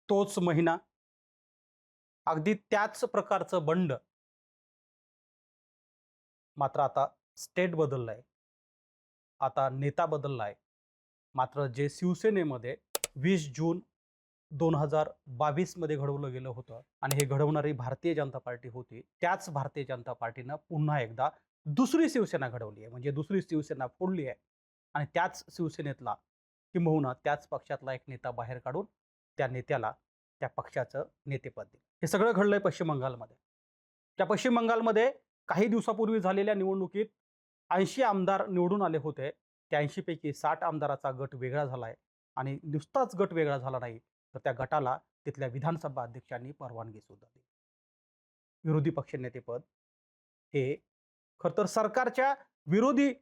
तोच महिना, अगदी त्याच प्रकारचं बंड. मात्र आता स्टेट बदललंय. आता नेता बदललाय. मात्र जे शिवसेनेमध्ये 20 जून 2022 मध्ये घडवलं गेलं होतं आणि हे घडवणारी भारतीय जनता पार्टी होती. त्याच भारतीय जनता पार्टीनं पुन्हा एकदा दुसरी शिवसेना घडवली आहे. म्हणजे दुसरी शिवसेना फोडली आहे आणि त्याच शिवसेनेतला किंबहुना त्याच पक्षातला एक नेता बाहेर काढून त्या नेत्याला त्या पक्षाचं नेतेपद दिलं. हे सगळं घडलंय पश्चिम बंगालमध्ये. त्या पश्चिम बंगालमध्ये काही दिवसापूर्वी झालेल्या निवडणुकीत 80 आमदार निवडून आले होते. त्या 80 पैकी 60 आमदाराचा गट वेगळा झालाय आणि नुसताच गट वेगळा झाला नाही, तर त्या गटाला तिथल्या विधानसभा अध्यक्षांनी परवानगी सुद्धा दिली. विरोधी पक्षनेतेपद हे खरं तर सरकारच्या विरोधी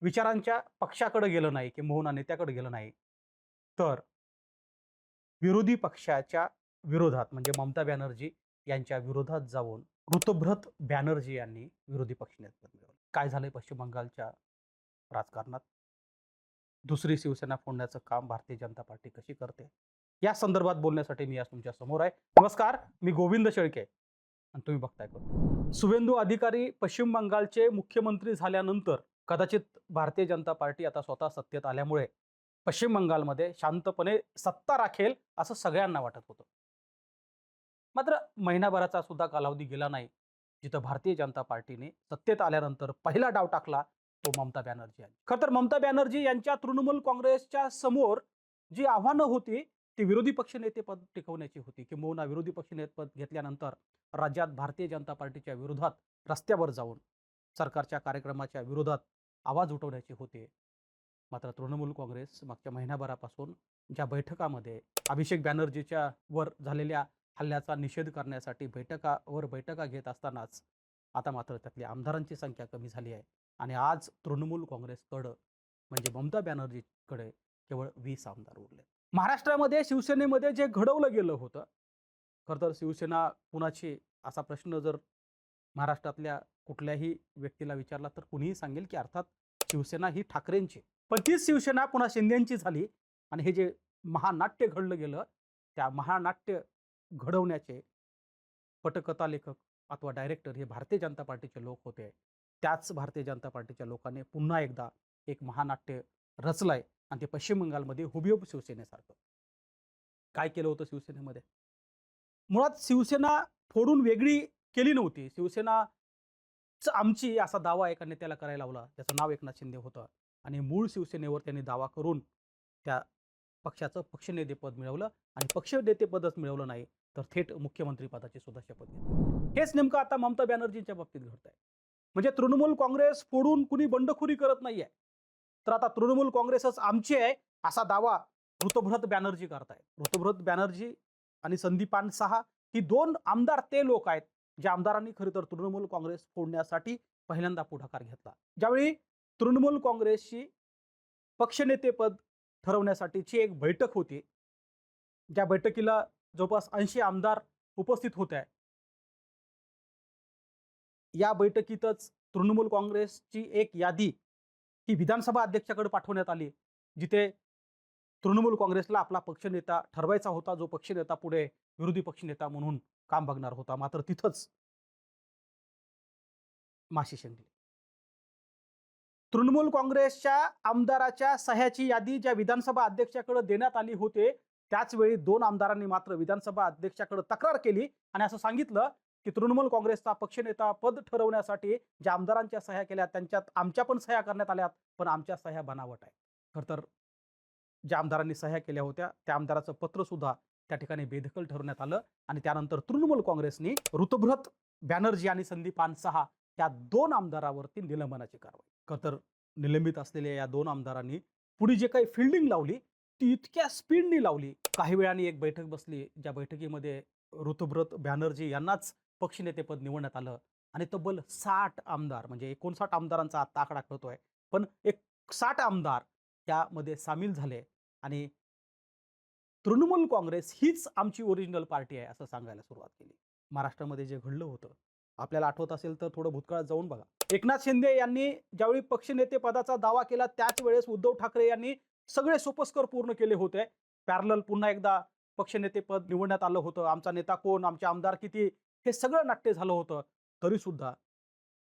विचारांच्या पक्षाकडे गेलं नाही किंबहुना नेत्याकडे गेलं नाही, तर विरोधी पक्षाच्या विरोधात म्हणजे ममता बॅनर्जी यांच्या विरोधात जाऊन ऋतुभ्रत बॅनर्जी यांनी विरोधी पक्षनेतेपद मिळवलं. काय झालंय पश्चिम बंगालच्या राजकारणात? दुसरी शिवसेना फोडण्याचं काम भारतीय जनता पार्टी कशी करते? या संदर्भात बोलण्यासाठी मी आज तुमच्या समोर आहे. नमस्कार, मी गोविंद शेळके आणि तुम्ही बघताय करून. शुभेंदू अधिकारी पश्चिम बंगालचे मुख्यमंत्री झाल्यानंतर कदाचित भारतीय जनता पार्टी आता स्वतः सत्तेत आल्यामुळे पश्चिम बंगालमध्ये शांतपणे सत्ता राखेल असं सगळ्यांना वाटत होतं. मात्र महिनाभराचा सुद्धा कालावधी गेला नाही, जिथं भारतीय जनता पार्टीने सत्तेत आल्यानंतर पहिला डाव टाकला तो ममता बॅनर्जी यांनी. खरं तर ममता बॅनर्जी यांच्या तृणमूल काँग्रेसच्या समोर जी आव्हानं होती ती विरोधी पक्षनेतेपद टिकवण्याची होती, किंबहुना विरोधी पक्षनेतेपद घेतल्यानंतर राज्यात भारतीय जनता पार्टीच्या विरोधात रस्त्यावर जाऊन सरकारच्या कार्यक्रमाच्या विरोधात आवाज उठवण्याचे होते. मात्र तृणमूल काँग्रेस मागच्या महिनाभरापासून ज्या बैठकामध्ये अभिषेक बॅनर्जीच्या वर झालेल्या हल्ल्याचा निषेध करण्यासाठी बैठकावर बैठका घेत असतानाच आता मात्र त्यातल्या आमदारांची संख्या कमी झाली आहे आणि आज तृणमूल काँग्रेसकडं म्हणजे ममता बॅनर्जीकडे केवळ 20 आमदार उरले. महाराष्ट्रामध्ये शिवसेनेमध्ये जे घडवलं गेलं होतं, खरं तर शिवसेना कुणाची असा प्रश्न जर महाराष्ट्रातल्या कुठल्याही व्यक्तीला विचारला तर कुणीही सांगेल की अर्थात शिवसेना ही ठाकरेंची. पण तीच शिवसेना पुन्हा शिंदेंची झाली आणि हे जे महानाट्य घडलं गेलं, त्या महानाट्य घडवण्याचे पटकथा लेखक अथवा डायरेक्टर हे भारतीय जनता पार्टीचे लोक होते. त्याच भारतीय जनता पार्टीच्या लोकांनी पुन्हा एकदा एक महानाट्य रचलंय आणि ते पश्चिम बंगालमध्ये हुबेहूब शिवसेनेसारखं. काय केलं होतं शिवसेनेमध्ये? मुळात शिवसेना फोडून वेगळी केली नव्हती. शिवसेनाच आमची असा दावा एका नेत्याला करायला लावला. त्याचं नाव एकनाथ शिंदे होतं आणि मूळ शिवसेनेवर त्यांनी दावा करून त्या पक्षाचं पक्षनेतेपद मिळवलं आणि पक्षनेतेपदच मिळवलं नाही, तर थेट मुख्यमंत्री पदाची सुद्धा शपथ घेतली. हेच नेमकं आता ममता बॅनर्जींच्या बाबतीत घडतंय. म्हणजे तृणमूल काँग्रेस फोडून कुणी बंडखोरी करत नाहीये. तर आता तृणमूल काँग्रेसच आमची आहे असा दावा ऋतुभ्रत बॅनर्जी करतायत. ऋतुभ्रत बॅनर्जी आणि संदीपान साहा ही 2 आमदार ते लोक आहेत, ज्या आमदारांनी खरं तर तृणमूल काँग्रेस फोडण्यासाठी पहिल्यांदा पुढाकार घेतला. ज्यावेळी तृणमूल काँग्रेसची पक्षनेतेपद ठरवण्यासाठीची एक बैठक होती. ज्या बैठकीला जवळपास 80 आमदार उपस्थित होते. या बैठकीतच तृणमूल काँग्रेसची एक यादी ही विधानसभा अध्यक्षाकडे पाठवण्यात आली, जिथे तृणमूल काँग्रेसला आपला पक्षनेता ठरवायचा होता, जो पक्षनेता पुढे विरोधी पक्षनेता म्हणून काम बघणार होता. मात्र तिथंच माशी शेंगली. तृणमूल काँग्रेसच्या आमदाराच्या सह्याची यादी ज्या विधानसभा अध्यक्षाकडे देण्यात आली होते, त्याच वेळी 2 आमदारांनी मात्र विधानसभा अध्यक्षाकडे तक्रार केली आणि असं सांगितलं की तृणमूल काँग्रेसचा पक्षनेता पद ठरवण्यासाठी ज्या आमदारांच्या सह्या केल्या त्यांच्यात आमच्या पण सह्या करण्यात आल्यात, पण आमच्या सह्या बनावट आहेत. खरं तर ज्या आमदारांनी सह्या केल्या होत्या त्या आमदाराचं पत्र सुद्धा त्या ठिकाणी बेदखल ठरवण्यात आलं आणि त्यानंतर तृणमूल काँग्रेसने ऋतुभ्रत बॅनर्जी आणि संदीपान साहा या 2 आमदारावरती निलंबनाची कारवाई. खरं तर निलंबित असलेल्या या 2 आमदारांनी पुढे जे काही फिल्डिंग लावली ती इतक्या स्पीडनी लावली. काही वेळाने एक बैठक बसली, ज्या बैठकीमध्ये ऋतुभ्रत बॅनर्जी यांनाच पक्षनेतेपद निवडण्यात आलं आणि तब्बल 60 आमदार म्हणजे 59 आमदारांचा आता आकडा कळतोय, पण एक 60 आमदार त्यामध्ये सामील झाले आणि तृणमूल काँग्रेस हीच आमची ओरिजिनल पार्टी आहे असं सांगायला सुरुवात केली. महाराष्ट्रामध्ये जे घडलं होतं आपल्याला आठवत असेल तर थोडं भूतकाळात जाऊन बघा. एकनाथ शिंदे यांनी ज्यावेळी पक्षनेते पदाचा दावा केला त्याच वेळेस उद्धव ठाकरे यांनी सगळे सोपस्कर पूर्ण केले होते. पॅरलल पुन्हा एकदा पक्षनेतेपद निवडण्यात आलं होतं. आमचा नेता कोण, आमचे आमदार किती, हे सगळं नाट्य झालं होतं. तरी सुद्धा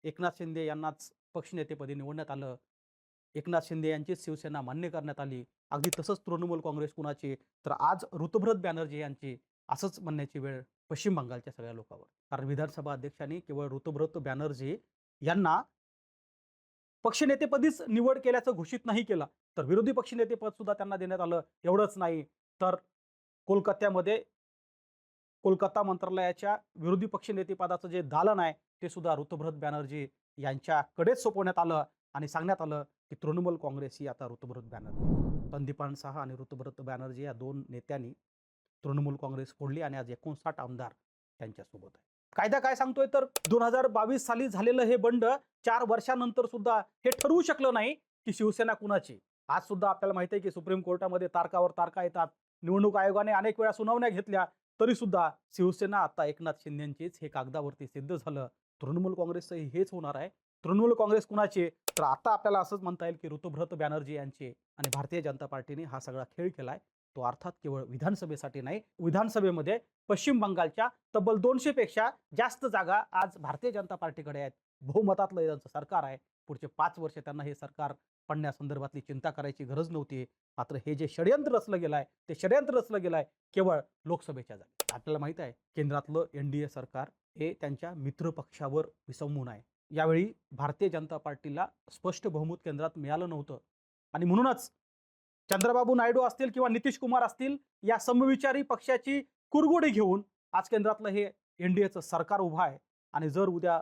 एकनाथ शिंदे यांनाच पक्षनेतेपदी निवडण्यात आलं. एकनाथ शिंदे यांचीच शिवसेना मान्य करण्यात आली. अगदी तसंच तृणमूल काँग्रेस कुणाची, तर आज ऋतुभ्रत बॅनर्जी यांची, असंच म्हणण्याची वेळ पश्चिम बंगालच्या सगळ्या लोकांवर. कारण विधानसभा अध्यक्षांनी केवळ ऋतुभ्रत बॅनर्जी यांना पक्षनेतेपदीच निवड केल्याचं घोषित नाही केलं, तर विरोधी पक्षनेतेपद सुद्धा त्यांना देण्यात आलं. एवढंच नाही, तर कोलकात्यामध्ये कोलकाता मंत्रालयाच्या विरोधी पक्षनेतेपदाचं जे दालन आहे, ते सुद्धा ऋतुभ्रत बॅनर्जी यांच्याकडेच सोपवण्यात आलं आणि सांगण्यात आलं की तृणमूल काँग्रेस ही आता ऋतुभ्रत बॅनर्जी. संदीपान साहा आणि ऋतुभ्रत बॅनर्जी या दोन नेत्यांनी तृणमूल काँग्रेस फोडली आणि आज 59 आमदार त्यांच्यासोबत आहे. कायदा काय सांगतोय, तर 2022 साली झालेलं हे बंड 4 वर्षानंतर सुद्धा हे ठरवू शकलं नाही की शिवसेना कुणाची. आज सुद्धा आपल्याला माहिती आहे की सुप्रीम कोर्टामध्ये तारकावर तारका येतात. निवडणूक आयोगाने अनेक वेळा सुनावण्या घेतल्या, तरी सुद्धा शिवसेना आता एकनाथ शिंदेचीच हे कागदावरती सिद्ध झालं. तृणमूल काँग्रेसचंही हेच होणार आहे. तृणमूल काँग्रेस कुणाची, तर आता आपल्याला असंच म्हणता येईल की ऋतुभ्रत बॅनर्जी यांची. आणि भारतीय जनता पार्टीने हा सगळा खेळ केलाय, तो अर्थात केवळ विधानसभेसाठी नाही. विधानसभेमध्ये पश्चिम बंगालच्या तब्बल 200 पेक्षा जास्त जागा आज भारतीय जनता पार्टीकडे आहेत. बहुमतातलं त्यांचं सरकार आहे. पुढचे 5 वर्ष त्यांना हे सरकार पडण्यासंदर्भातली चिंता करायची गरज नव्हती. मात्र हे जे षडयंत्र रचलं गेलं आहे, ते षडयंत्र रचलं गेलं आहे केवळ लोकसभेच्या जागी. आपल्याला माहित आहे, केंद्रातलं एनडीए सरकार हे त्यांच्या मित्र पक्षावर विसंबून आहे. यावेळी भारतीय जनता पार्टीला स्पष्ट बहुमत केंद्रात मिळालं नव्हतं आणि म्हणूनच चंद्रबाबू नायडू असतील किंवा नितीश कुमार असतील, या समविचारी पक्षाची कुरघोडी घेऊन आज केंद्रातलं हे एनडीएचं सरकार उभं आहे. आणि जर उद्या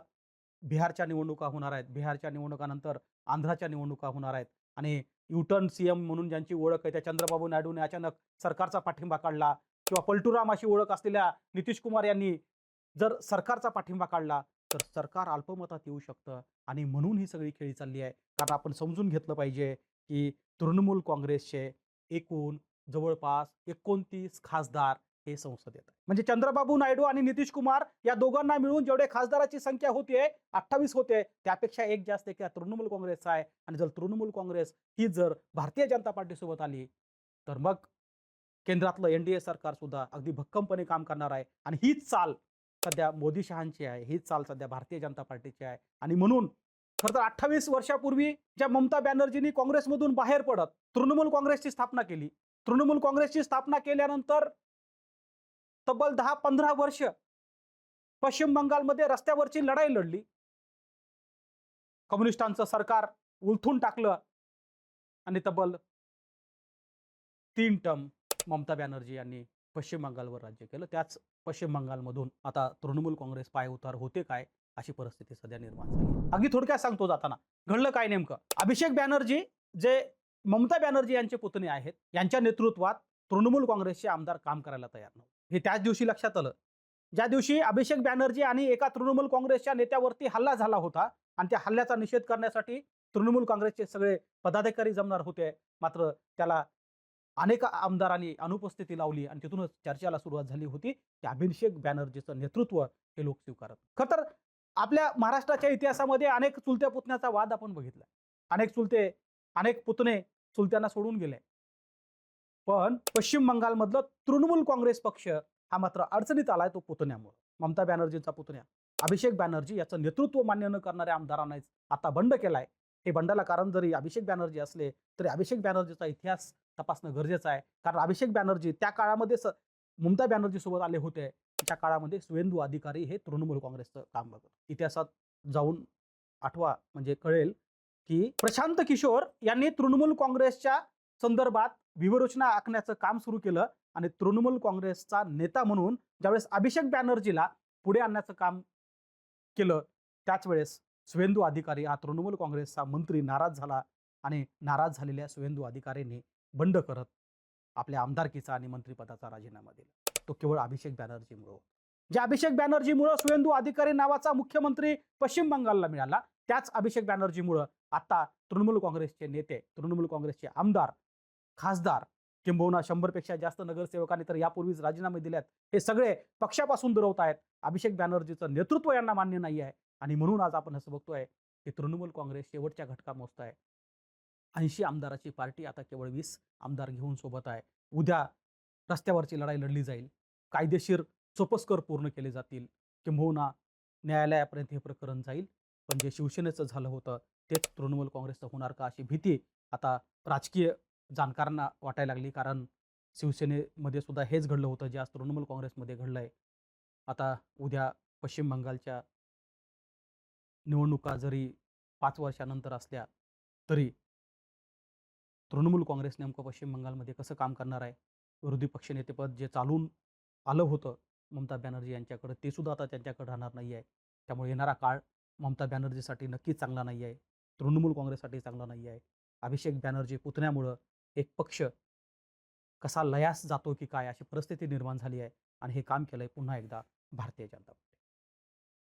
बिहारच्या निवडणुका होणार आहेत, बिहारच्या निवडणुकानंतर आंध्राच्या निवडणुका होणार आहेत आणि युटर्न सीएम म्हणून ज्यांची ओळख आहे, त्या चंद्रबाबू नायडूने अचानक सरकारचा पाठिंबा काढला किंवा पलटूराम अशी ओळख असलेल्या नितीश कुमार यांनी जर सरकारचा पाठिंबा काढला, तर सरकार अल्पमतात येऊ शकतं. आणि म्हणून ही सगळी खेळी चालली आहे. कारण आपण समजून घेतलं पाहिजे की तृणमूल काँग्रेसचे एकूण जवळपास 29 खासदार हे संसदेत आहे. म्हणजे चंद्रबाबू नायडू आणि नितीश कुमार या दोघांना मिळून जेवढे खासदाराची संख्या होते 28 होते, त्यापेक्षा एक जास्त एक तृणमूल काँग्रेसचा आहे. आणि जर तृणमूल काँग्रेस ही जर भारतीय जनता पार्टीसोबत आली, तर मग केंद्रातलं एनडीए सरकार सुद्धा अगदी भक्कमपणे काम करणार आहे. आणि हीच चाल सध्या मोदी शहांची आहे, हीच चाल सध्या भारतीय जनता पार्टीची आहे. आणि म्हणून खरं तर 28 वर्षापूर्वी ज्या ममता बॅनर्जींनी काँग्रेसमधून बाहेर पडत तृणमूल काँग्रेसची स्थापना केली, तृणमूल काँग्रेसची स्थापना केल्यानंतर तब्बल 10-15 वर्ष पश्चिम बंगालमध्ये रस्त्यावरची लढाई लढली. कम्युनिस्टांचं सरकार उलथून टाकलं आणि तब्बल 3 टर्म ममता बॅनर्जी यांनी पश्चिम बंगालवर राज्य केलं. त्याच पश्चिम बंगालमधून आता तृणमूल काँग्रेस पायउतार होते काय, अशी परिस्थिती सध्या निर्माण झाली. अगदी थोडक्यात सांगतो जाताना, घडलं काय नेमकं. अभिषेक बॅनर्जी जे ममता बॅनर्जी यांचे पुतणे आहेत, यांच्या नेतृत्वात तृणमूल काँग्रेसचे आमदार काम करायला तयार नव्हते. हे त्याच दिवशी लक्षात आलं, ज्या दिवशी अभिषेक बॅनर्जी आणि एका तृणमूल काँग्रेसच्या नेत्यावरती हल्ला झाला होता. आणि त्या हल्ल्याचा निषेध करण्यासाठी तृणमूल काँग्रेसचे सगळे पदाधिकारी जमणार होते. मात्र त्याला अनेक आमदारांनी अनुपस्थिती लावली आणि तिथूनच चर्चेला सुरुवात झाली होती की अभिषेक बॅनर्जीचं नेतृत्व हे लोक स्वीकारत. खरं तर आपल्या महाराष्ट्राच्या इतिहासामध्ये अनेक चुलत्या पुतण्याचा वाद आपण बघितला. अनेक पुतणे चुलत्यांना सोडून गेले. पण पश्चिम बंगालमधलं तृणमूल काँग्रेस पक्ष हा मात्र अडचणीत आलाय, तो पुतण्यामुळे. ममता बॅनर्जींचा पुतण्या अभिषेक बॅनर्जी याचं नेतृत्व मान्य न करणाऱ्या आमदारांना आता बंड केलाय. हे बंडाला कारण जरी अभिषेक बॅनर्जी असले, तरी अभिषेक बॅनर्जीचा इतिहास तपासणं गरजेचं आहे. कारण अभिषेक बॅनर्जी त्या काळामध्ये ममता बॅनर्जी सोबत आले होते. त्या काळामध्ये सुवेंदू अधिकारी हे तृणमूल काँग्रेसचं काम बघत. इतिहासात जाऊन आठवा म्हणजे कळेल की प्रशांत किशोर यांनी तृणमूल काँग्रेसच्या संदर्भात व्यूहरचना आखण्याचं काम सुरू केलं. आणि तृणमूल काँग्रेसचा नेता म्हणून ज्यावेळेस अभिषेक बॅनर्जीला पुढे आणण्याचं काम केलं, त्याच वेळेस सुवेंदू अधिकारी हा तृणमूल काँग्रेसचा मंत्री नाराज झाला. आणि नाराज झालेल्या सुवेंदू अधिकाऱ्यांनी बंड करत आपल्या आमदारकीचा आणि मंत्रिपदाचा राजीनामा दिला. तो केवळ अभिषेक बॅनर्जीमुळे. ज्या अभिषेक बॅनर्जीमुळे सुवेंदू अधिकारी नावाचा मुख्यमंत्री पश्चिम बंगालला मिळाला, त्याच अभिषेक बॅनर्जीमुळे आता तृणमूल काँग्रेसचे नेते, तृणमूल काँग्रेसचे आमदार, खासदार, किंबहुना 100 पेक्षा जास्त नगरसेवकांनी तर यापूर्वीच राजीनामे दिलेत, हे सगळे पक्षापासून दुरवत आहेत. अभिषेक बॅनर्जीचं नेतृत्व यांना मान्य नाही आहे. आणि म्हणून आज आपण असं बघतोय की तृणमूल काँग्रेस शेवटच्या घटका मोजत आहे. 80 आमदाराची पार्टी आता केवळ 20 आमदार घेऊन सोबत आहे. उद्या रस्त्यावरची लढाई लढली जाईल, कायदेशीर सोपस्कर पूर्ण केले जातील, किंबहुना न्यायालयापर्यंत हे प्रकरण जाईल. पण जे शिवसेनेचं झालं होतं तेच तृणमूल काँग्रेसचं होणार का अशी भीती आता राजकीय जाणकारांना वाटायला लागली. कारण शिवसेनेमध्ये सुद्धा हेच घडलं होतं जे आज तृणमूल काँग्रेसमध्ये घडलंय. आता उद्या पश्चिम बंगालच्या निवडणुका जरी 5 वर्षानंतर असल्या तरी तृणमूल काँग्रेस नेमकं पश्चिम बंगालमध्ये कसं काम करणार आहे? विरोधी पक्षनेतेपद जे चालून आलं होतं ममता बॅनर्जी यांच्याकडं, ते सुद्धा आता त्यांच्याकडे राहणार नाही आहे. त्यामुळे येणारा काळ ममता बॅनर्जीसाठी नक्कीच चांगला नाही आहे. तृणमूल काँग्रेससाठी चांगला नाही आहे. अभिषेक बॅनर्जी पुतण्यामुळं एक पक्ष कसा लयास जातो की काय अशी परिस्थिती निर्माण झाली आहे आणि हे काम केलंय पुन्हा एकदा भारतीय जनता